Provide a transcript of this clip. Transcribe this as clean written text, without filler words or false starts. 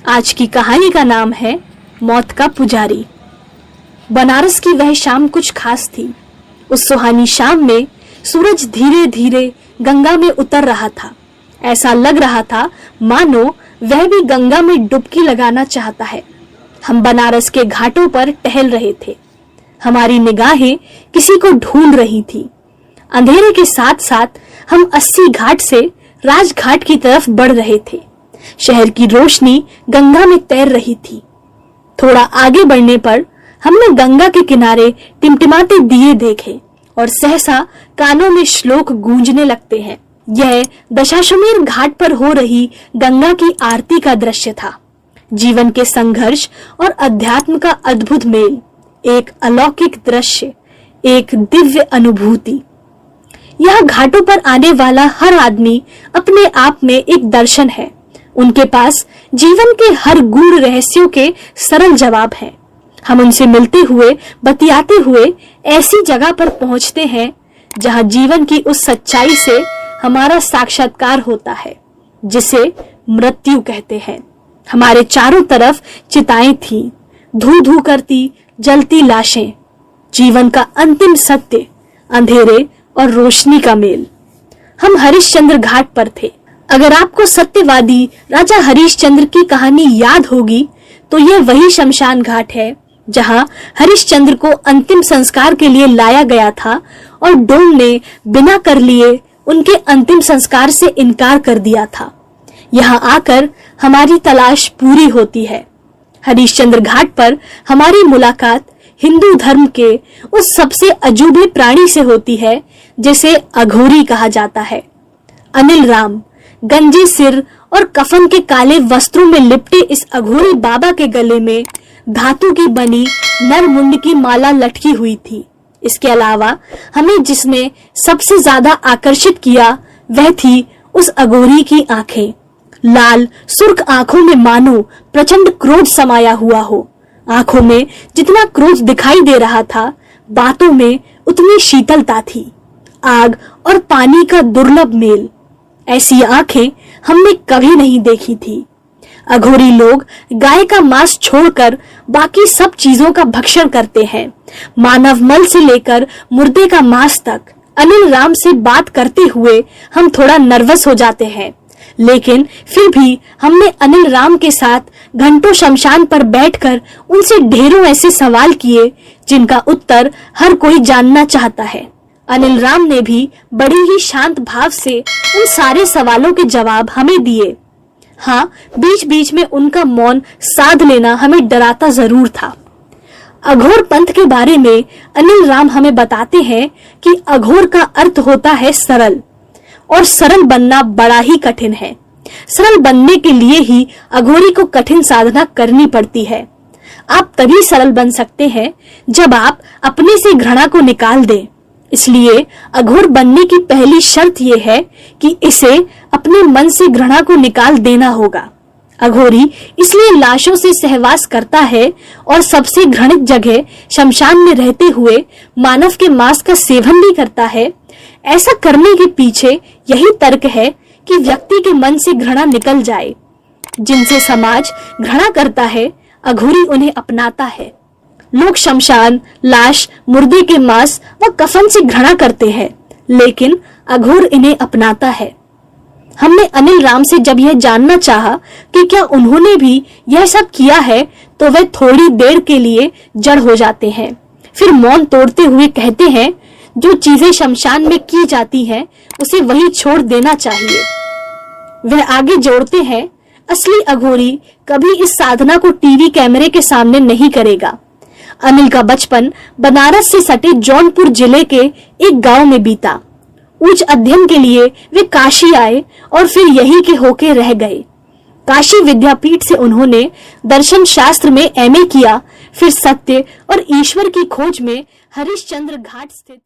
आज की कहानी का नाम है मौत का पुजारी। बनारस की वह शाम कुछ खास थी। उस सुहानी शाम में सूरज धीरे धीरे गंगा में उतर रहा था। ऐसा लग रहा था मानो वह भी गंगा में डुबकी लगाना चाहता है। हम बनारस के घाटों पर टहल रहे थे। हमारी निगाहें किसी को ढूंढ रही थी। अंधेरे के साथ साथ हम 80 घाट से राजघाट की तरफ बढ़ रहे थे। शहर की रोशनी गंगा में तैर रही थी। थोड़ा आगे बढ़ने पर हमने गंगा के किनारे टिमटिमाते दिए देखे और सहसा कानों में श्लोक गूंजने लगते हैं। यह दशाश्वमेध घाट पर हो रही गंगा की आरती का दृश्य था। जीवन के संघर्ष और अध्यात्म का अद्भुत मेल, एक अलौकिक दृश्य, एक दिव्य अनुभूति। यह घाटों पर आने वाला हर आदमी अपने आप में एक दर्शन है। उनके पास जीवन के हर गूढ़ रहस्यों के सरल जवाब हैं। हम उनसे मिलते हुए, बतियाते हुए ऐसी जगह पर पहुंचते हैं जहां जीवन की उस सच्चाई से हमारा साक्षात्कार होता है जिसे मृत्यु कहते हैं। हमारे चारों तरफ चिताएं थीं, धू धू करती जलती लाशें, जीवन का अंतिम सत्य, अंधेरे और रोशनी का मेल। हम हरिश्चंद्र घाट पर थे। अगर आपको सत्यवादी राजा हरिश्चंद्र की कहानी याद होगी तो यह वही शमशान घाट है जहां हरिश्चंद्र को अंतिम संस्कार के लिए लाया गया था और डोम ने बिना कर लिए उनके अंतिम संस्कार से इनकार कर दिया था। यहाँ आकर हमारी तलाश पूरी होती है। हरिश्चंद्र घाट पर हमारी मुलाकात हिंदू धर्म के उस सबसे अजूबे प्राणी से होती है जिसे अघोरी कहा जाता है। अनिल राम गंजे सिर और कफन के काले वस्त्रों में लिपटे इस अघोरी बाबा के गले में धातु की बनी नरमुंड की माला लटकी हुई थी। इसके अलावा हमें जिसने सबसे ज्यादा आकर्षित किया वह थी उस अघोरी की आंखें। लाल सुर्ख आंखों में मानो प्रचंड क्रोध समाया हुआ हो। आंखों में जितना क्रोध दिखाई दे रहा था, बातों में उतनी शीतलता थी। आग और पानी का दुर्लभ मेल। ऐसी आंखें हमने कभी नहीं देखी थी। अघोरी लोग गाय का मांस छोड़कर बाकी सब चीजों का भक्षण करते हैं, मानव मल से लेकर मुर्दे का मांस तक। अनिल राम से बात करते हुए हम थोड़ा नर्वस हो जाते हैं, लेकिन फिर भी हमने अनिल राम के साथ घंटों शमशान पर बैठकर उनसे ढेरों ऐसे सवाल किए जिनका उत्तर हर कोई जानना चाहता है। अनिल राम ने भी बड़ी ही शांत भाव से उन सारे सवालों के जवाब हमें दिए। हाँ, बीच बीच में उनका मौन साध लेना हमें डराता जरूर था। अघोर पंथ के बारे में अनिल राम हमें बताते हैं कि अघोर का अर्थ होता है सरल, और सरल बनना बड़ा ही कठिन है। सरल बनने के लिए ही अघोरी को कठिन साधना करनी पड़ती है। आप तभी सरल बन सकते हैं जब आप अपने से घृणा को निकाल दें। इसलिए अघोर बनने की पहली शर्त यह है कि इसे अपने मन से घृणा को निकाल देना होगा। अघोरी इसलिए लाशों से सहवास करता है और सबसे घृणित जगह शमशान में रहते हुए मानव के मांस का सेवन भी करता है। ऐसा करने के पीछे यही तर्क है कि व्यक्ति के मन से घृणा निकल जाए। जिनसे समाज घृणा करता है, अघोरी उन्हें अपनाता है। लोग शमशान, लाश, मुर्दे के मांस व कफन से घृणा करते हैं, लेकिन अघोर इन्हें अपनाता है। हमने अनिल राम से जब यह जानना चाहा कि क्या उन्होंने भी यह सब किया है, तो वे थोड़ी देर के लिए जड़ हो जाते हैं, फिर मौन तोड़ते हुए कहते हैं, जो चीजें शमशान में की जाती हैं, उसे वहीं छोड़ देना चाहिए। वह आगे जोड़ते हैं, असली अघोरी कभी इस साधना को टीवी कैमरे के सामने नहीं करेगा। अनिल का बचपन बनारस से सटे जौनपुर जिले के एक गांव में बीता। उच्च अध्ययन के लिए वे काशी आए और फिर यहीं के होके रह गए। काशी विद्यापीठ से उन्होंने दर्शन शास्त्र में एमए किया, फिर सत्य और ईश्वर की खोज में हरिश्चंद्र घाट स्थित